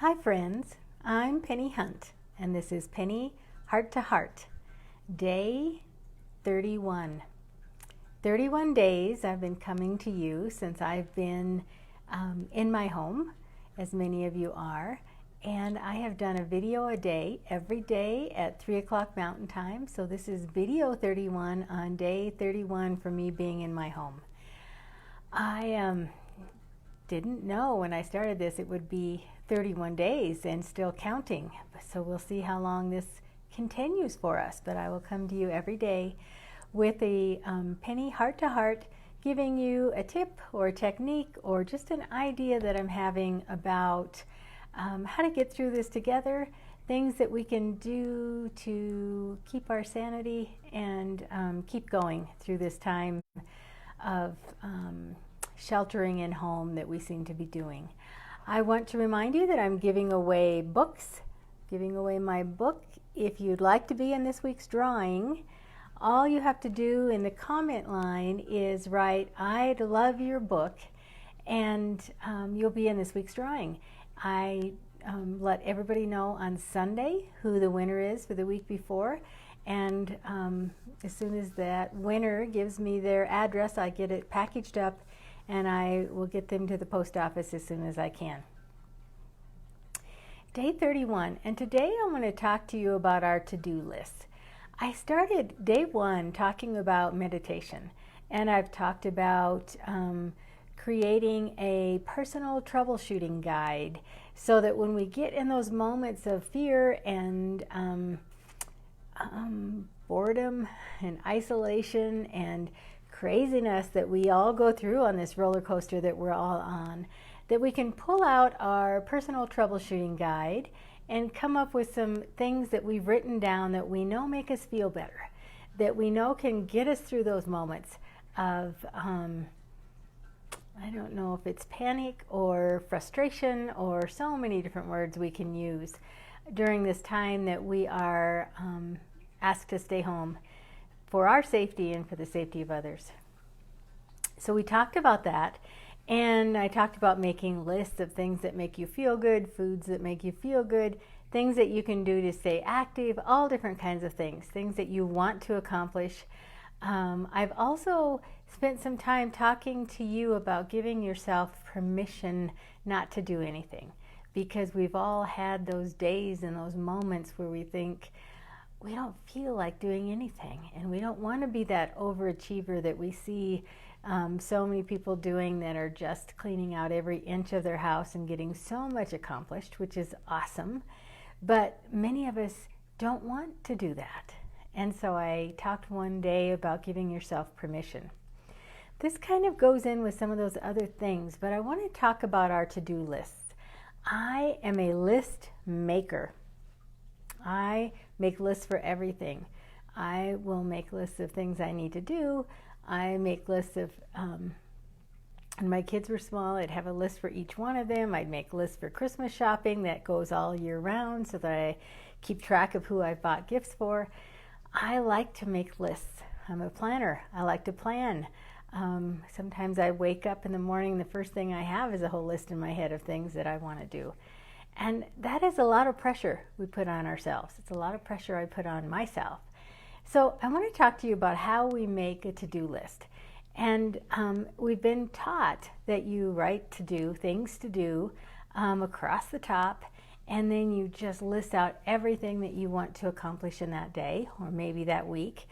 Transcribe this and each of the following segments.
Hi friends, I'm Penny Hunt, and this is Pennie Heart to Heart, day 31. 31 days I've been coming to you since I've been in my home, as many of you are, and I have done a video a day, every day at 3 o'clock Mountain Time, so this is video 31 on day 31 for me being in my home. I didn't know when I started this it would be 31 days and still counting. So we'll see how long this continues for us. But I will come to you every day with a Pennie Heart to Heart, giving you a tip or a technique or just an idea that I'm having about how to get through this together, things that we can do to keep our sanity and keep going through this time of sheltering in home that we seem to be doing. I want to remind you that I'm giving away books, giving away my book. If you'd like to be in this week's drawing, all you have to do in the comment line is write, "I'd love your book," and you'll be in this week's drawing. I let everybody know on Sunday who the winner is for the week before, and as soon as that winner gives me their address, I get it packaged up and I will get them to the post office as soon as I can. Day 31, and today I want to talk to you about our to-do list. I started day 1 talking about meditation, and I've talked about creating a personal troubleshooting guide so that when we get in those moments of fear and boredom and isolation and craziness that we all go through on this roller coaster that we're all on, that we can pull out our personal troubleshooting guide and come up with some things that we've written down that we know make us feel better, that we know can get us through those moments of, I don't know if it's panic or frustration or so many different words we can use during this time that we are asked to stay home for our safety and for the safety of others. So we talked about that, and I talked about making lists of things that make you feel good, foods that make you feel good, things that you can do to stay active, all different kinds of things that you want to accomplish. I've also spent some time talking to you about giving yourself permission not to do anything, because we've all had those days and those moments where we think, we don't feel like doing anything, and we don't want to be that overachiever that we see so many people doing, that are just cleaning out every inch of their house and getting so much accomplished, which is awesome. But many of us don't want to do that. And so I talked one day about giving yourself permission. This kind of goes in with some of those other things, but I want to talk about our to-do lists. I am a list maker. I make lists for everything. I will make lists of things I need to do. I make lists of, when my kids were small, I'd have a list for each one of them. I'd make lists for Christmas shopping that goes all year round so that I keep track of who I've bought gifts for. I like to make lists. I'm a planner. I like to plan. Sometimes I wake up in the morning, the first thing I have is a whole list in my head of things that I want to do. And that is a lot of pressure we put on ourselves. It's a lot of pressure I put on myself. So I want to talk to you about how we make a to-do list. And we've been taught that you write to do, things to do across the top, and then you just list out everything that you want to accomplish in that day or maybe that week.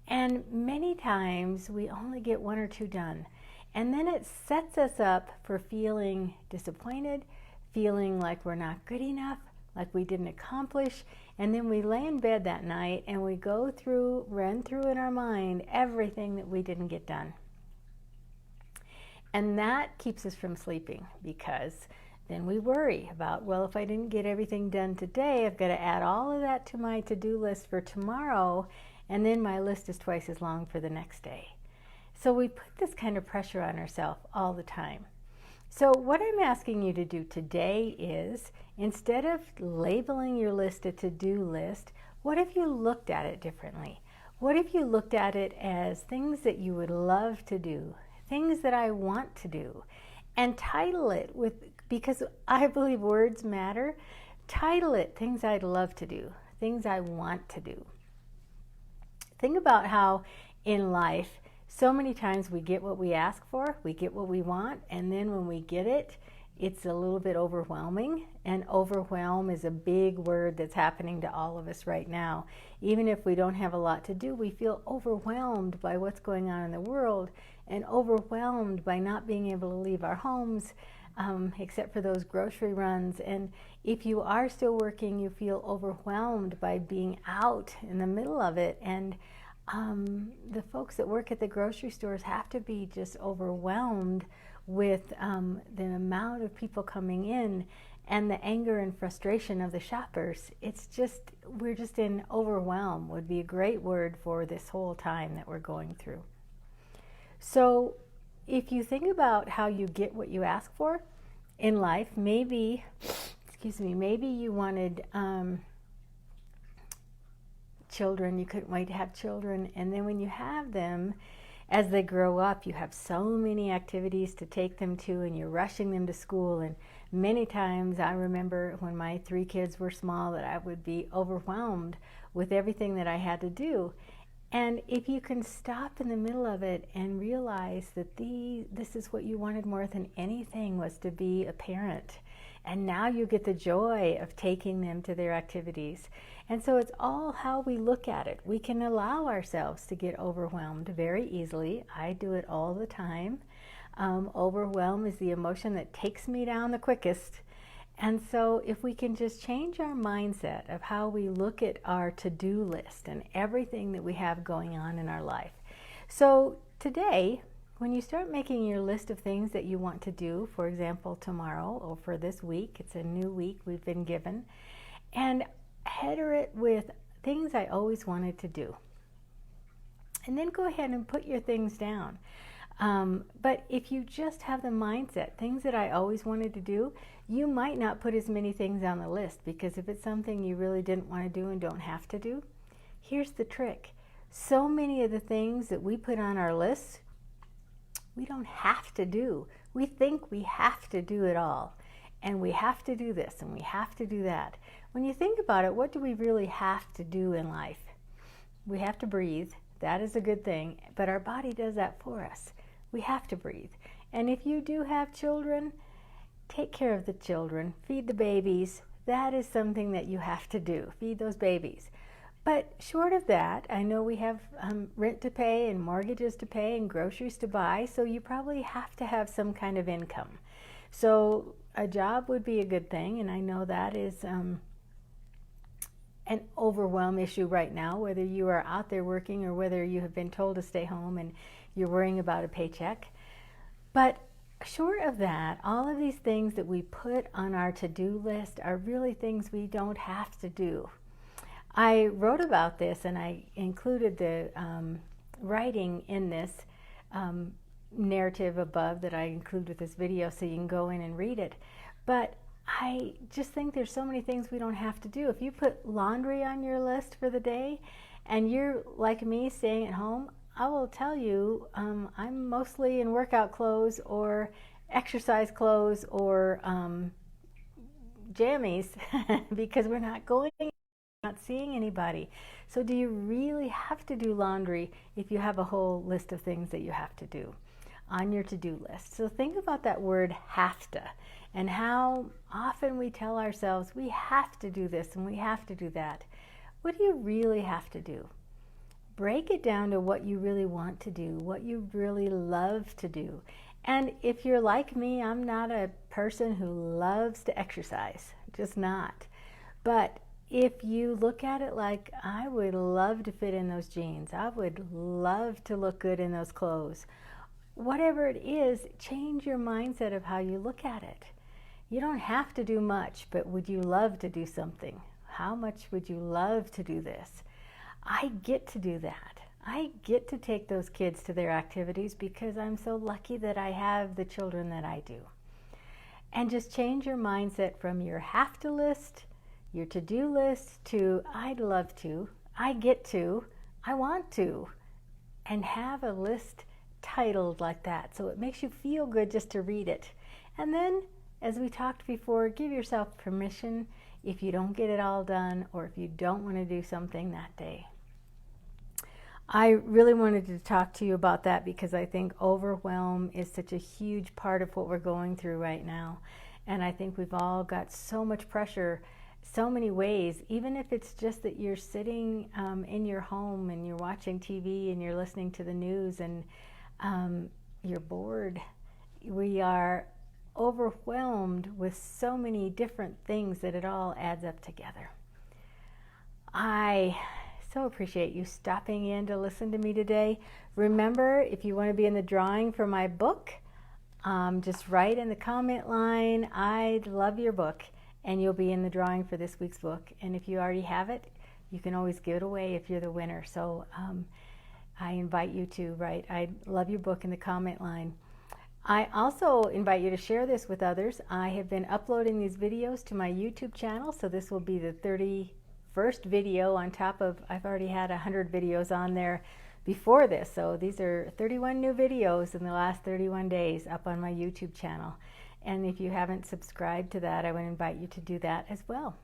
And many times we only get 1 or 2 done. And then it sets us up for feeling disappointed, feeling like we're not good enough, like we didn't accomplish, and then we lay in bed that night and we run through in our mind everything that we didn't get done. And that keeps us from sleeping, because then we worry about, well, if I didn't get everything done today, I've got to add all of that to my to-do list for tomorrow, and then my list is twice as long for the next day. So we put this kind of pressure on ourselves all the time. So what I'm asking you to do today is, instead of labeling your list a to-do list, what if you looked at it differently? What if you looked at it as things that you would love to do, things that I want to do, and title it with because I believe words matter. Title it things I'd love to do, things I want to do. Think about how in life, so many times we get what we ask for, we get what we want, and then when we get it, it's a little bit overwhelming. And overwhelm is a big word that's happening to all of us right now. Even if we don't have a lot to do, we feel overwhelmed by what's going on in the world and overwhelmed by not being able to leave our homes, except for those grocery runs. And if you are still working, you feel overwhelmed by being out in the middle of it. And the folks that work at the grocery stores have to be just overwhelmed with the amount of people coming in and the anger and frustration of the shoppers. It's just, we're just in overwhelm would be a great word for this whole time that we're going through. So if you think about how you get what you ask for in life, maybe you wanted children, you couldn't wait to have children, and then when you have them, as they grow up, you have so many activities to take them to, and you're rushing them to school. And many times I remember when my 3 kids were small that I would be overwhelmed with everything that I had to do. And if you can stop in the middle of it and realize that this is what you wanted more than anything, was to be a parent. And now you get the joy of taking them to their activities. And so it's all how we look at it. We can allow ourselves to get overwhelmed very easily. I do it all the time. Overwhelm is the emotion that takes me down the quickest. And so if we can just change our mindset of how we look at our to-do list and everything that we have going on in our life. So today, when you start making your list of things that you want to do, for example, tomorrow or for this week, it's a new week we've been given, and header it with things I always wanted to do. And then go ahead and put your things down. But if you just have the mindset, things that I always wanted to do, you might not put as many things on the list, because if it's something you really didn't want to do and don't have to do, here's the trick. So many of the things that we put on our lists, we don't have to do. We think we have to do it all. And we have to do this and we have to do that. When you think about it, what do we really have to do in life? We have to breathe. That is a good thing. But our body does that for us. We have to breathe. And if you do have children, take care of the children. Feed the babies. That is something that you have to do. Feed those babies. But short of that, I know we have rent to pay and mortgages to pay and groceries to buy, so you probably have to have some kind of income. So a job would be a good thing, and I know that is an overwhelm issue right now, whether you are out there working or whether you have been told to stay home and you're worrying about a paycheck. But short of that, all of these things that we put on our to-do list are really things we don't have to do. I wrote about this and I included the writing in this narrative above that I include with this video, so you can go in and read it. But I just think there's so many things we don't have to do. If you put laundry on your list for the day and you're like me staying at home, I will tell you I'm mostly in workout clothes or exercise clothes or jammies because we're not going, not seeing anybody. So do you really have to do laundry if you have a whole list of things that you have to do on your to-do list? So think about that word HAFTA and how often we tell ourselves we have to do this and we have to do that. What do you really have to do? Break it down to what you really want to do, what you really love to do. And if you're like me, I'm not a person who loves to exercise, just not. But if you look at it like, I would love to fit in those jeans, I would love to look good in those clothes, whatever it is, change your mindset of how you look at it. You don't have to do much, but would you love to do something? How much would you love to do this? I get to do that. I get to take those kids to their activities because I'm so lucky that I have the children that I do. And just change your mindset from your have to list, your to-do list, to I'd love to, I get to, I want to, and have a list titled like that so it makes you feel good just to read it. And then as we talked before, give yourself permission if you don't get it all done or if you don't want to do something that day. I really wanted to talk to you about that because I think overwhelm is such a huge part of what we're going through right now. And I think we've all got so much pressure, so many ways, even if it's just that you're sitting in your home and you're watching TV and you're listening to the news and you're bored. We are overwhelmed with so many different things that it all adds up together. I so appreciate you stopping in to listen to me today. Remember, if you want to be in the drawing for my book, just write in the comment line, "I love your book," and you'll be in the drawing for this week's book. And if you already have it, you can always give it away if you're the winner. So I invite you to write "I love your book" in the comment line. I also invite you to share this with others. I have been uploading these videos to my YouTube channel, so this will be the 31st video on top of, I've already had 100 videos on there before this. So these are 31 new videos in the last 31 days up on my YouTube channel. And if you haven't subscribed to that, I would invite you to do that as well.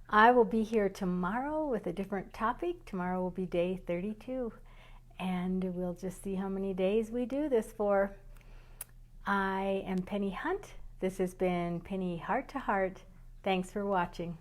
I will be here tomorrow with a different topic. Tomorrow will be day 32. And we'll just see how many days we do this for. I am Pennie Hunt. This has been Pennie Heart to Heart. Thanks for watching.